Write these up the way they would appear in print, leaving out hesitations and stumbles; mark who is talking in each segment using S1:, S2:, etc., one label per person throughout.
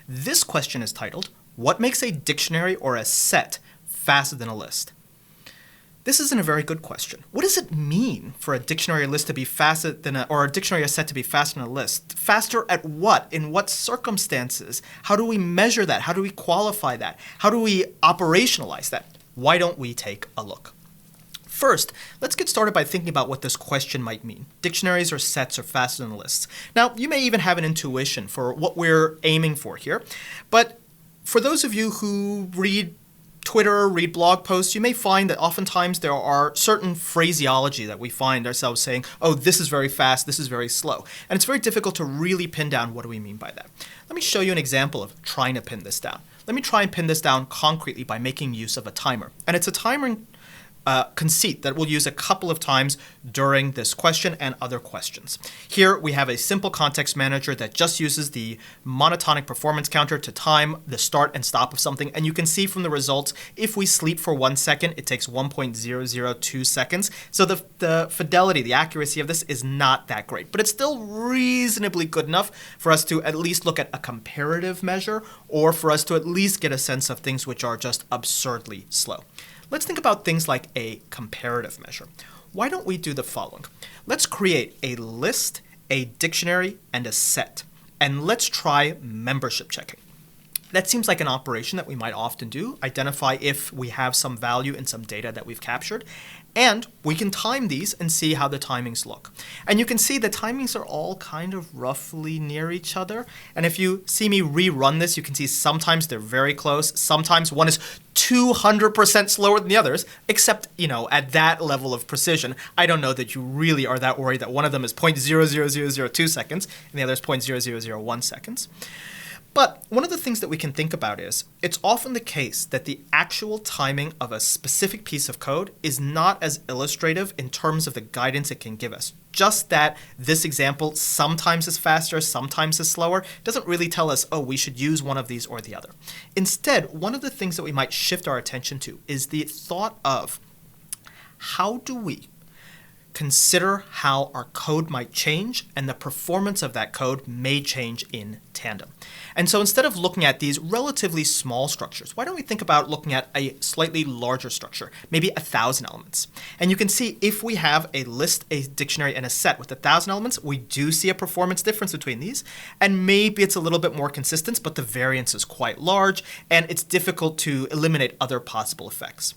S1: This question is titled, What makes a dictionary or a set faster than a list? This isn't a very good question. What does it mean for a dictionary or list to be faster than or a dictionary or set to be faster than a list? Faster at what? In what circumstances? How do we measure that? How do we qualify that? How do we operationalize that? Why don't we take a look? First, let's get started by thinking about what this question might mean. Dictionaries or sets are faster than lists. Now, you may even have an intuition for what we're aiming for here, but for those of you who read Twitter, read blog posts, you may find that oftentimes there are certain phraseology that we find ourselves saying, oh, this is very fast, this is very slow. And it's very difficult to really pin down what do we mean by that. Let me show you an example of trying to pin this down. Let me try and pin this down concretely by making use of a timer. And it's a timer conceit that we'll use a couple of times during this question and other questions. Here we have a simple context manager that just uses the monotonic performance counter to time the start and stop of something. And you can see from the results, if we sleep for 1 second, it takes 1.002 seconds. So the fidelity, the accuracy of this is not that great, but it's still reasonably good enough for us to at least look at a comparative measure or for us to at least get a sense of things which are just absurdly slow. Let's think about things like a comparative measure. Why don't we do the following? Let's create a list, a dictionary, and a set. And let's try membership checking. That seems like an operation that we might often do, identify if we have some value in some data that we've captured. And we can time these and see how the timings look. And you can see the timings are all kind of roughly near each other. And if you see me rerun this, you can see sometimes they're very close. Sometimes one is 200% slower than the others, except, at that level of precision, I don't know that you really are that worried that one of them is 0.00002 seconds and the other is 0.0001 seconds. But one of the things that we can think about is it's often the case that the actual timing of a specific piece of code is not as illustrative in terms of the guidance it can give us. Just that this example sometimes is faster, sometimes is slower, doesn't really tell us, oh, we should use one of these or the other. Instead, one of the things that we might shift our attention to is the thought of how do we consider how our code might change and the performance of that code may change in tandem. And so instead of looking at these relatively small structures, why don't we think about looking at a slightly larger structure, maybe 1,000 elements. And you can see if we have a list, a dictionary, and a set with 1,000 elements, we do see a performance difference between these. And maybe it's a little bit more consistent, but the variance is quite large, and it's difficult to eliminate other possible effects.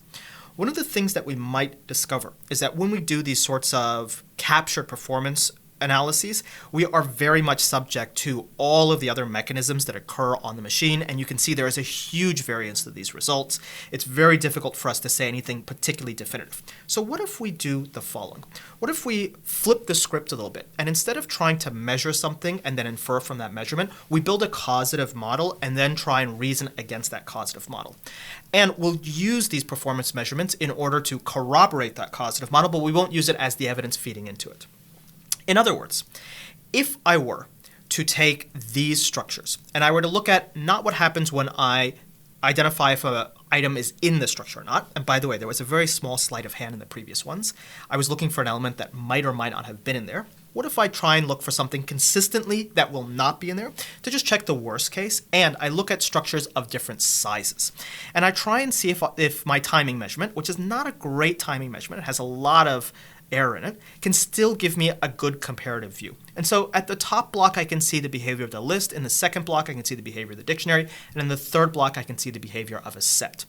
S1: One of the things that we might discover is that when we do these sorts of captured performance analyses, we are very much subject to all of the other mechanisms that occur on the machine, and you can see there is a huge variance to these results. It's very difficult for us to say anything particularly definitive. So what if we do the following? What if we flip the script a little bit, and instead of trying to measure something and then infer from that measurement, we build a causative model and then try and reason against that causative model. And we'll use these performance measurements in order to corroborate that causative model, but we won't use it as the evidence feeding into it. In other words, if I were to take these structures and I were to look at not what happens when I identify if an item is in the structure or not, and by the way, there was a very small sleight of hand in the previous ones. I was looking for an element that might or might not have been in there. What if I try and look for something consistently that will not be in there to just check the worst case, and I look at structures of different sizes. And I try and see if my timing measurement, which is not a great timing measurement, it has a lot of error in it, can still give me a good comparative view. And so at the top block, I can see the behavior of the list. In the second block, I can see the behavior of the dictionary. And in the third block, I can see the behavior of a set.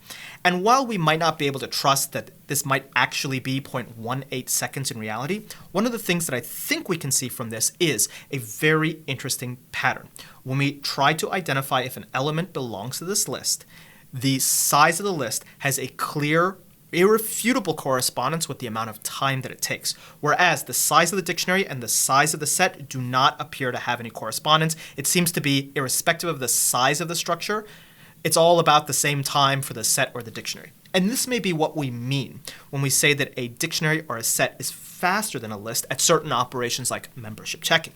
S1: And while we might not be able to trust that this might actually be 0.18 seconds in reality, one of the things that I think we can see from this is a very interesting pattern. When we try to identify if an element belongs to this list, the size of the list has a clear irrefutable correspondence with the amount of time that it takes, whereas the size of the dictionary and the size of the set do not appear to have any correspondence. It seems to be irrespective of the size of the structure. It's all about the same time for the set or the dictionary. And this may be what we mean when we say that a dictionary or a set is faster than a list at certain operations like membership checking.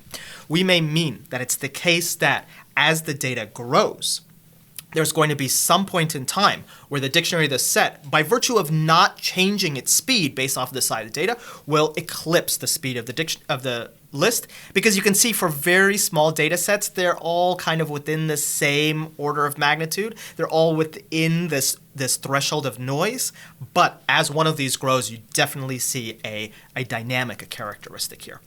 S1: We may mean that it's the case that as the data grows, there's going to be some point in time where the dictionary of the set, by virtue of not changing its speed based off of the size of the data, will eclipse the speed of the list. Because you can see for very small data sets, they're all kind of within the same order of magnitude. They're all within this threshold of noise. But as one of these grows, you definitely see a dynamic, a characteristic here.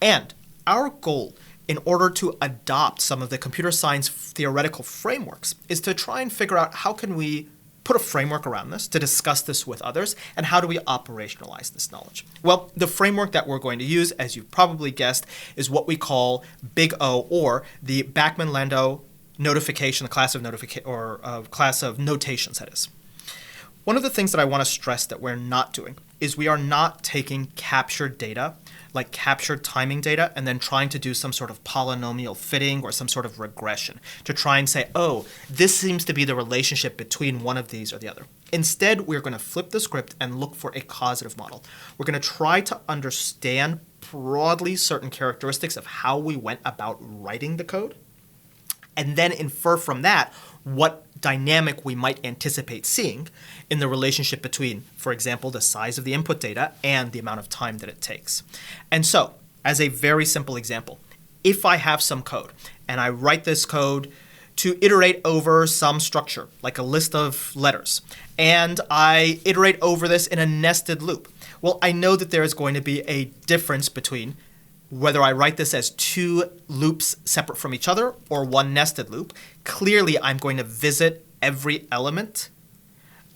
S1: And our goal in order to adopt some of the computer science theoretical frameworks is to try and figure out how can we put a framework around this to discuss this with others, and how do we operationalize this knowledge? Well, the framework that we're going to use, as you've probably guessed, is what we call Big O, or the Bachmann-Landau notification, the class of class of notations, that is. One of the things that I want to stress that we're not doing is we are not taking captured data, like captured timing data, and then trying to do some sort of polynomial fitting or some sort of regression to try and say, oh, this seems to be the relationship between one of these or the other. Instead, we're going to flip the script and look for a causative model. We're going to try to understand broadly certain characteristics of how we went about writing the code, and then infer from that what dynamic we might anticipate seeing in the relationship between, for example, the size of the input data and the amount of time that it takes. And so, as a very simple example, if I have some code and I write this code to iterate over some structure, like a list of letters, and I iterate over this in a nested loop, well, I know that there is going to be a difference between whether I write this as two loops separate from each other or one nested loop. Clearly, I'm going to visit every element,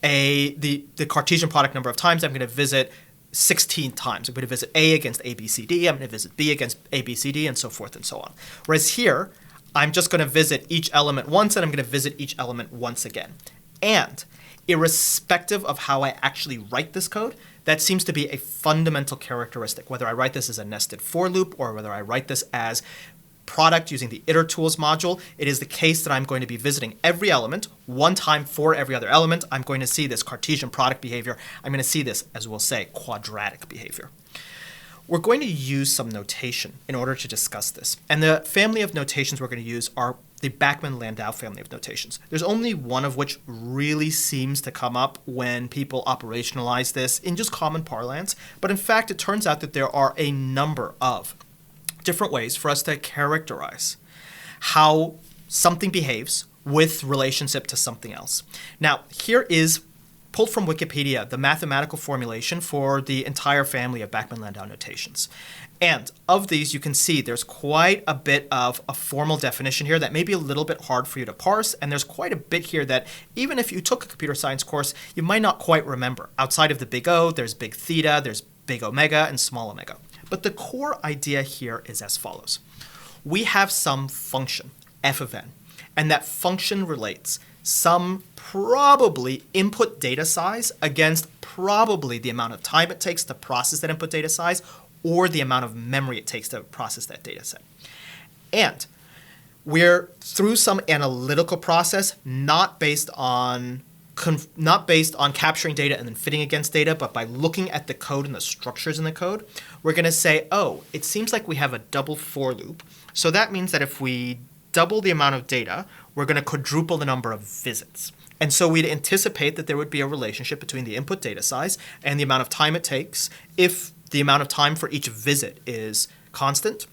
S1: the Cartesian product number of times. I'm going to visit 16 times. I'm going to visit A against A, B, C, D. I'm going to visit B against A, B, C, D, and so forth and so on. Whereas here, I'm just going to visit each element once, and I'm going to visit each element once again. And irrespective of how I actually write this code, that seems to be a fundamental characteristic, whether I write this as a nested for loop or whether I write this as product using the iter_tools module. It is the case that I'm going to be visiting every element one time for every other element. I'm going to see this Cartesian product behavior. I'm going to see this, as we'll say, quadratic behavior. We're going to use some notation in order to discuss this. And the family of notations we're going to use are the Bachmann-Landau family of notations. There's only one of which really seems to come up when people operationalize this in just common parlance. But in fact, it turns out that there are a number of different ways for us to characterize how something behaves with relationship to something else. Now, here is pulled from Wikipedia the mathematical formulation for the entire family of Bachmann-Landau notations. And of these, you can see there's quite a bit of a formal definition here that may be a little bit hard for you to parse, and there's quite a bit here that even if you took a computer science course, you might not quite remember. Outside of the big O, there's big theta, there's big omega, and small omega. But the core idea here is as follows. We have some function, f of n, and that function relates some probably input data size against probably the amount of time it takes to process that input data size or the amount of memory it takes to process that data set. And we're through some analytical process, not based on capturing data and then fitting against data, but by looking at the code and the structures in the code, we're going to say, oh, it seems like we have a double for loop. So that means that if we double the amount of data, we're going to quadruple the number of visits. And so we'd anticipate that there would be a relationship between the input data size and the amount of time it takes if the amount of time for each visit is constant.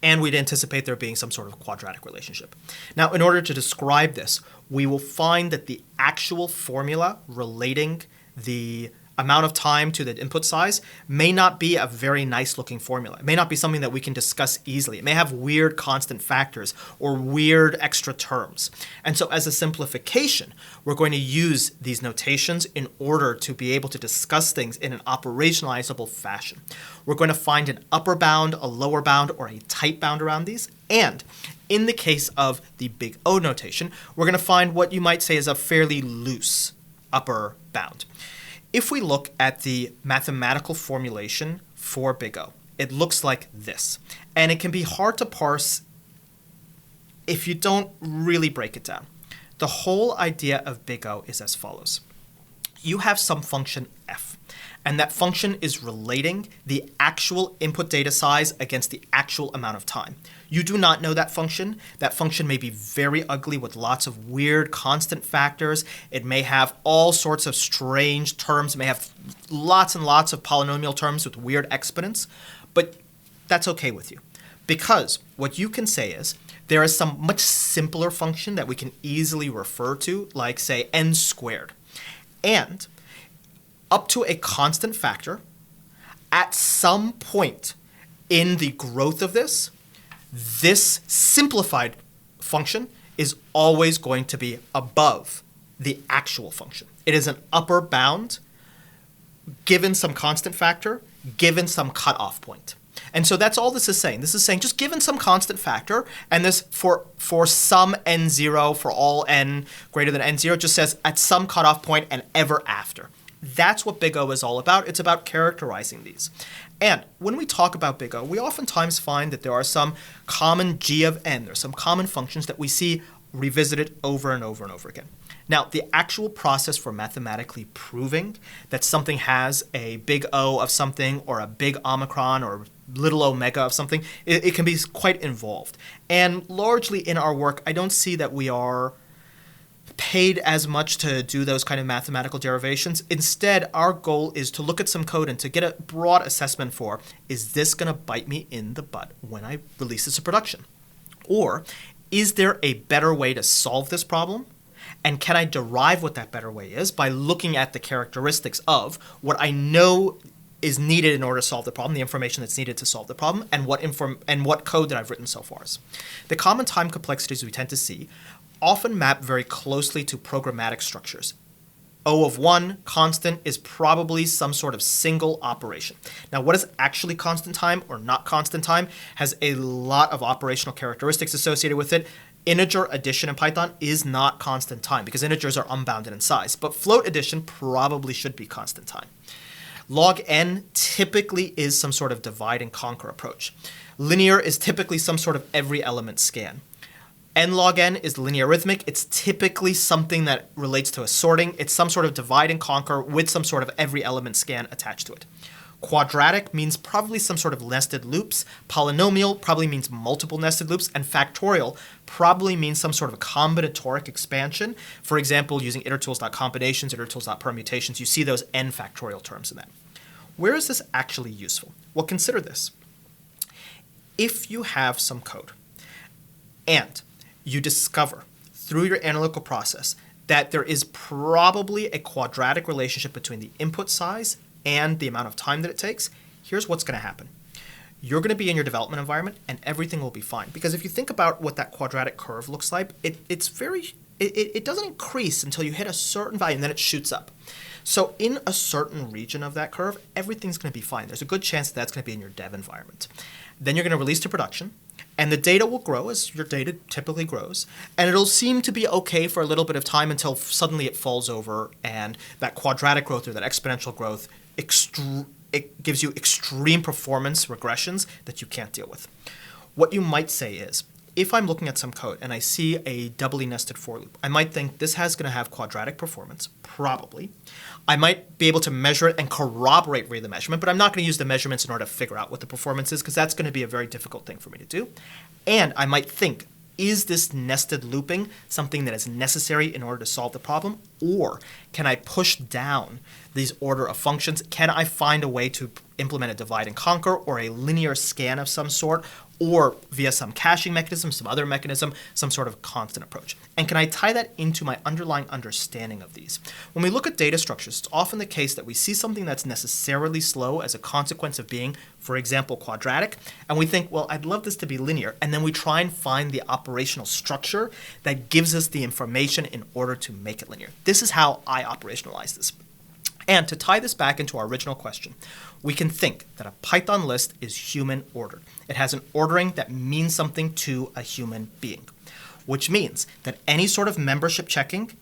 S1: And we'd anticipate there being some sort of quadratic relationship. Now, in order to describe this, we will find that the actual formula relating the amount of time to the input size may not be a very nice looking formula. It may not be something that we can discuss easily. It may have weird constant factors or weird extra terms. And so as a simplification, we're going to use these notations in order to be able to discuss things in an operationalizable fashion. We're going to find an upper bound, a lower bound, or a tight bound around these. And in the case of the big O notation, we're going to find what you might say is a fairly loose upper bound. If we look at the mathematical formulation for big O, it looks like this. And it can be hard to parse if you don't really break it down. The whole idea of big O is as follows. You have some function f, And that function is relating the actual input data size against the actual amount of time. You do not know that function. That function may be very ugly with lots of weird constant factors. It may have all sorts of strange terms. It may have lots and lots of polynomial terms with weird exponents. But that's okay with you. Because what you can say is there is some much simpler function that we can easily refer to, like, say, n squared. And up to a constant factor, at some point in the growth of this simplified function is always going to be above the actual function. It is an upper bound given some constant factor, given some cutoff point. And so that's all this is saying. This is saying just given some constant factor, and this for some n0, for all n greater than n0, just says at some cutoff point and ever after. That's what big O is all about. It's about characterizing these. And when we talk about big O, we oftentimes find that there are some common g of n. There's some common functions that we see revisited over and over and over again. Now, the actual process for mathematically proving that something has a big O of something or a big omicron or little omega of something, it can be quite involved. And largely in our work, I don't see that we are paid as much to do those kind of mathematical derivations. Instead, our goal is to look at some code and to get a broad assessment for, is this going to bite me in the butt when I release this to production? Or is there a better way to solve this problem? And can I derive what that better way is by looking at the characteristics of what I know is needed in order to solve the problem, the information that's needed to solve the problem, and what code that I've written so far is. The common time complexities we tend to see often map very closely to programmatic structures. O of 1, constant, is probably some sort of single operation. Now, what is actually constant time or not constant time has a lot of operational characteristics associated with it. Integer addition in Python is not constant time because integers are unbounded in size, but float addition probably should be constant time. Log n typically is some sort of divide and conquer approach. Linear is typically some sort of every element scan. N log n is linear arithmetic. It's typically something that relates to a sorting. It's some sort of divide and conquer with some sort of every element scan attached to it. Quadratic means probably some sort of nested loops. Polynomial probably means multiple nested loops. And factorial probably means some sort of combinatoric expansion. For example, using itertools.combinations, itertools.permutations, you see those n factorial terms in that. Where is this actually useful? Well, consider this. If you have some code and you discover through your analytical process that there is probably a quadratic relationship between the input size and the amount of time that it takes, here's what's going to happen. You're going to be in your development environment and everything will be fine. Because if you think about what that quadratic curve looks like, it doesn't increase until you hit a certain value and then it shoots up. So in a certain region of that curve, everything's going to be fine. There's a good chance that's going to be in your dev environment. Then you're going to release to production, and the data will grow as your data typically grows, and it'll seem to be okay for a little bit of time until suddenly it falls over and that quadratic growth or that exponential growth it gives you extreme performance regressions that you can't deal with. What you might say is, if I'm looking at some code and I see a doubly nested for loop, I might think this is going to have quadratic performance, probably. I might be able to measure it and corroborate the measurement, but I'm not going to use the measurements in order to figure out what the performance is because that's going to be a very difficult thing for me to do. And I might think, is this nested looping something that is necessary in order to solve the problem? Or can I push down these order of functions? Can I find a way to implement a divide and conquer or a linear scan of some sort, or via some caching mechanism, some other mechanism, some sort of constant approach? And can I tie that into my underlying understanding of these? When we look at data structures, it's often the case that we see something that's necessarily slow as a consequence of being, for example, quadratic, and we think, well, I'd love this to be linear, and then we try and find the operational structure that gives us the information in order to make it linear. This is how I operationalize this. And to tie this back into our original question, we can think that a Python list is human ordered. It has an ordering that means something to a human being, which means that any sort of membership checking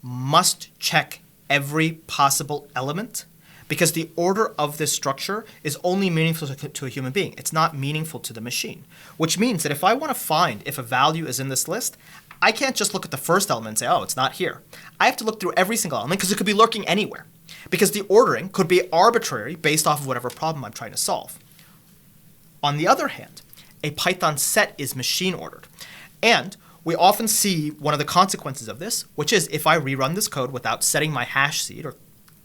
S1: must check every possible element because the order of this structure is only meaningful to a human being. It's not meaningful to the machine, which means that if I want to find if a value is in this list, I can't just look at the first element and say, oh, it's not here. I have to look through every single element because it could be lurking anywhere. because the ordering could be arbitrary based off of whatever problem I'm trying to solve. On the other hand, a Python set is machine ordered. And we often see one of the consequences of this, which is if I rerun this code without setting my hash seed, or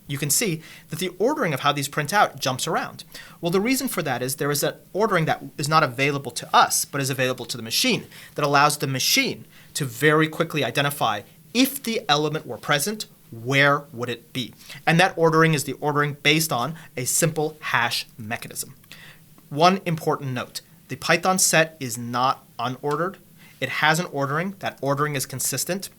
S1: you can see that the ordering of how these print out jumps around. Well, the reason for that is there is an ordering that is not available to us, but is available to the machine, that allows the machine to very quickly identify if the element were present, where would it be? And that ordering is the ordering based on a simple hash mechanism. One important note, the Python set is not unordered. It has an ordering. That ordering is consistent.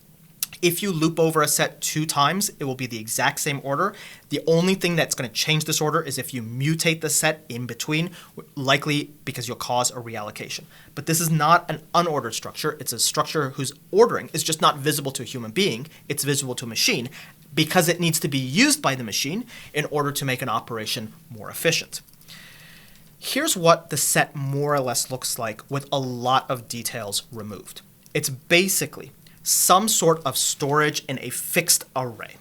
S1: If you loop over a set 2 times, it will be the exact same order. The only thing that's going to change this order is if you mutate the set in between, likely because you'll cause a reallocation. But this is not an unordered structure. It's a structure whose ordering is just not visible to a human being. It's visible to a machine because it needs to be used by the machine in order to make an operation more efficient. Here's what the set more or less looks like with a lot of details removed. It's basically some sort of storage in a fixed array.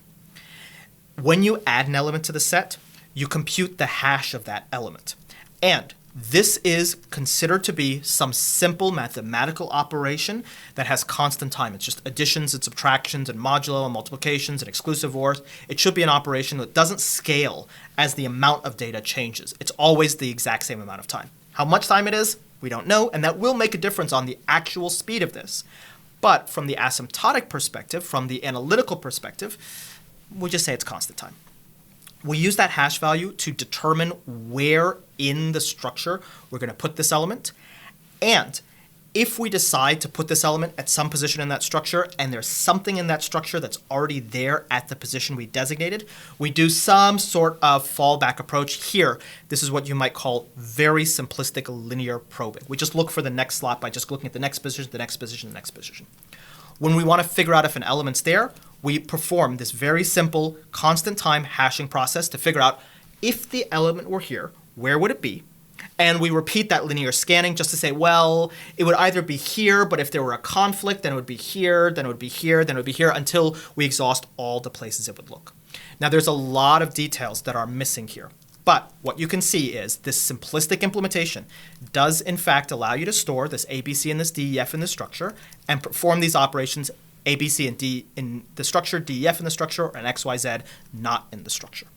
S1: When you add an element to the set, you compute the hash of that element. And this is considered to be some simple mathematical operation that has constant time. It's just additions and subtractions and modulo and multiplications and exclusive ORs. It should be an operation that doesn't scale as the amount of data changes. It's always the exact same amount of time. How much time it is, we don't know, and that will make a difference on the actual speed of this. But from the asymptotic perspective, from the analytical perspective, we'll just say it's constant time. We use that hash value to determine where in the structure we're going to put this element. And if we decide to put this element at some position in that structure and there's something in that structure that's already there at the position we designated, we do some sort of fallback approach here. This is what you might call very simplistic linear probing. We just look for the next slot by just looking at the next position, the next position, the next position. When we want to figure out if an element's there, we perform this very simple constant time hashing process to figure out if the element were here, where would it be? And we repeat that linear scanning just to say, well, it would either be here, but if there were a conflict, then it would be here, then it would be here, then it would be here, until we exhaust all the places it would look. Now, there's a lot of details that are missing here. But what you can see is this simplistic implementation does, in fact, allow you to store this ABC and this DEF in the structure and perform these operations ABC and D in the structure, DEF in the structure, and XYZ not in the structure.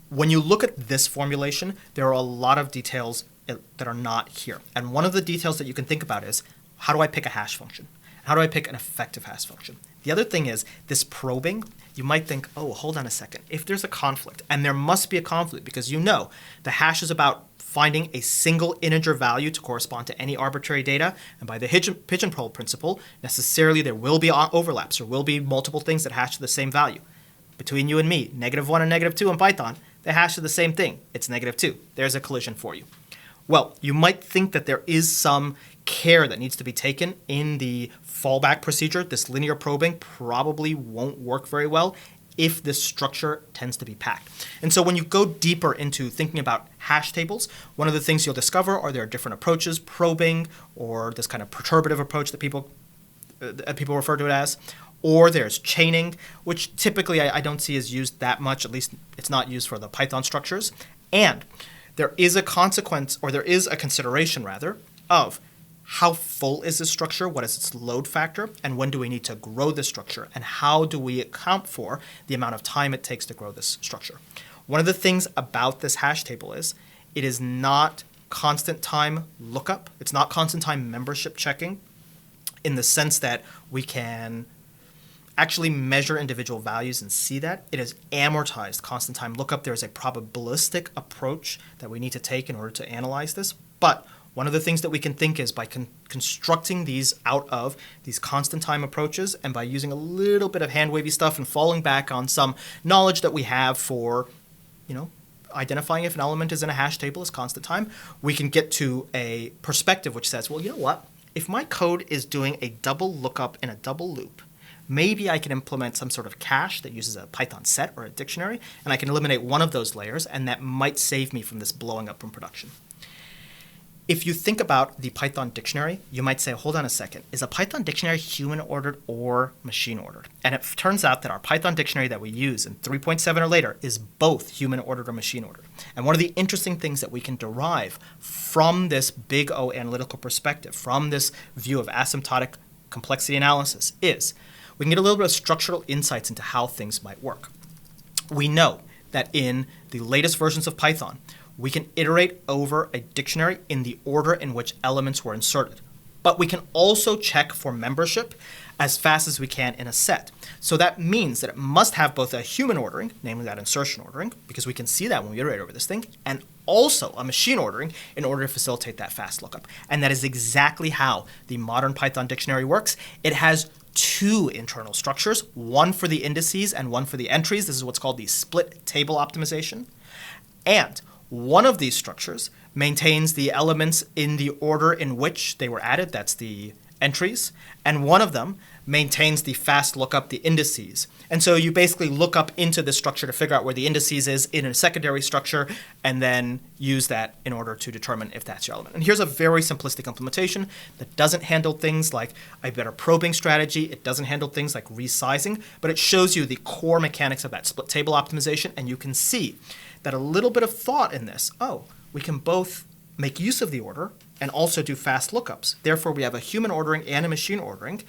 S1: When you look at this formulation, there are a lot of details that are not here. And one of the details that you can think about is, how do I pick a hash function? How do I pick an effective hash function? The other thing is, this probing, you might think, oh, hold on a second. If there's a conflict, and there must be a conflict because you know the hash is about finding a single integer value to correspond to any arbitrary data, and by the pigeonhole principle, necessarily there will be overlaps. There will be multiple things that hash to the same value. Between you and me, -1 and -2 in Python, they hash to the same thing. It's -2. There's a collision for you. Well, you might think that there is some care that needs to be taken in the fallback procedure. This linear probing probably won't work very well if this structure tends to be packed. And so when you go deeper into thinking about hash tables, one of the things you'll discover are there are different approaches, probing, or this kind of perturbative approach that people refer to it as, or there's chaining, which typically I don't see is used that much, at least it's not used for the Python structures. And there is a consequence, or there is a consideration rather, of how full is this structure, what is its load factor, and when do we need to grow this structure, and how do we account for the amount of time it takes to grow this structure. One of the things about this hash table is it is not constant time lookup. It's not constant time membership checking in the sense that we can actually measure individual values and see that. It is amortized constant time lookup. There is a probabilistic approach that we need to take in order to analyze this. But one of the things that we can think is by constructing these out of these constant time approaches and by using a little bit of hand-wavy stuff and falling back on some knowledge that we have for, identifying if an element is in a hash table as constant time, we can get to a perspective which says, well, you know what? If my code is doing a double lookup in a double loop, maybe I can implement some sort of cache that uses a Python set or a dictionary, and I can eliminate one of those layers, and that might save me from this blowing up from production. If you think about the Python dictionary, you might say, hold on a second, is a Python dictionary human-ordered or machine-ordered? And it turns out that our Python dictionary that we use in 3.7 or later is both human-ordered or machine-ordered. And one of the interesting things that we can derive from this big O analytical perspective, from this view of asymptotic complexity analysis, is we can get a little bit of structural insights into how things might work. We know that in the latest versions of Python, we can iterate over a dictionary in the order in which elements were inserted. But we can also check for membership as fast as we can in a set. So that means that it must have both a human ordering, namely that insertion ordering, because we can see that when we iterate over this thing, and also a machine ordering in order to facilitate that fast lookup. And that is exactly how the modern Python dictionary works. It has two internal structures, one for the indices and one for the entries. This is what's called the split table optimization. And one of these structures maintains the elements in the order in which they were added, that's the entries, and one of them maintains the fast lookup, the indices. And so you basically look up into this structure to figure out where the indices is in a secondary structure, and then use that in order to determine if that's your element. And here's a very simplistic implementation that doesn't handle things like a better probing strategy. It doesn't handle things like resizing, but it shows you the core mechanics of that split table optimization, and you can see that a little bit of thought in this, we can both make use of the order and also do fast lookups. Therefore, we have a human ordering and a machine ordering.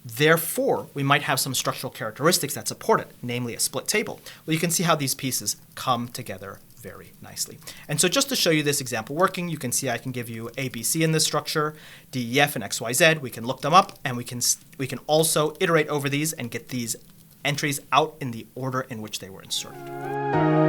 S1: Therefore, we might have some structural characteristics that support it, namely a split table. Well, you can see how these pieces come together very nicely. And so just to show you this example working, you can see I can give you A, B, C in this structure, D, E, F, and X, Y, Z. We can look them up, and we can also iterate over these and get these entries out in the order in which they were inserted.